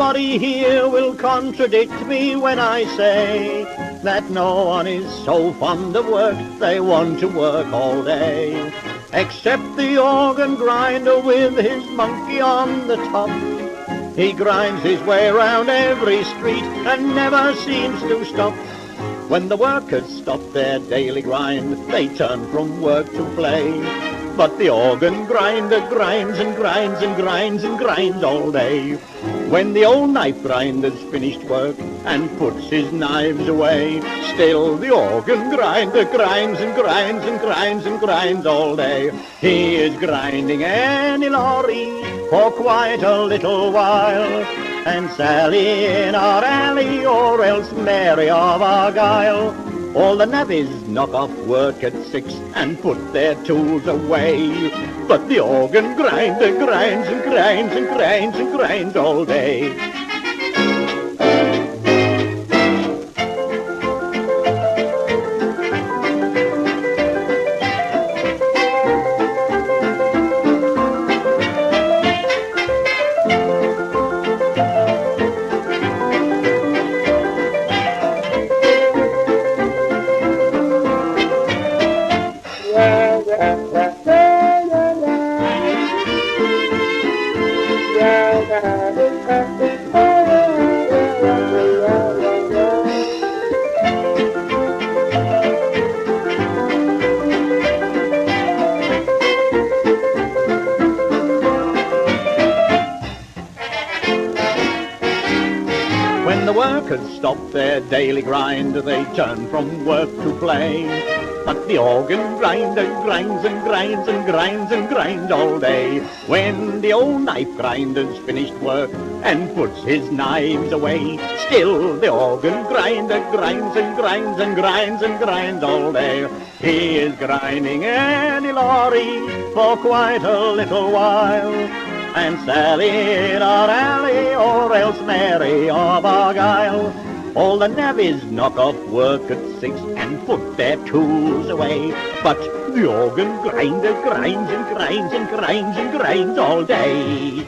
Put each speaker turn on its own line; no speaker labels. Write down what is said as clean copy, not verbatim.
Nobody here will contradict me when I say that no one is so fond of work they want to work all day. Except the organ grinder with his monkey on the top. He grinds his way round every street and never seems to stop. When the workers stop their daily grind, they turn from work to play. But the organ grinder grinds and grinds and grinds and grinds all day. When the old knife grinder's finished work and puts his knives away, still the organ grinder grinds and grinds and grinds and grinds all day. He is grinding Annie Laurie for quite a little while, and Sally in our alley, or else Mary of Argyle. All the navvies knock off work at 6 and put their tools away. But the organ grinder grinds and grinds and grinds and grinds all day. When the workers stop their daily grind, they turn from work to play. But the organ grinder grinds and grinds and grinds and grinds all day. When the old knife grinder's finished work and puts his knives away, still the organ grinder grinds and grinds and grinds and grinds all day. He is grinding Annie Laurie for quite a little while, and Sally in our alley, or else Mary of Argyle. All the navvies knock off work at 6 and put their tools away. But the organ grinder grinds and grinds and grinds and grinds all day.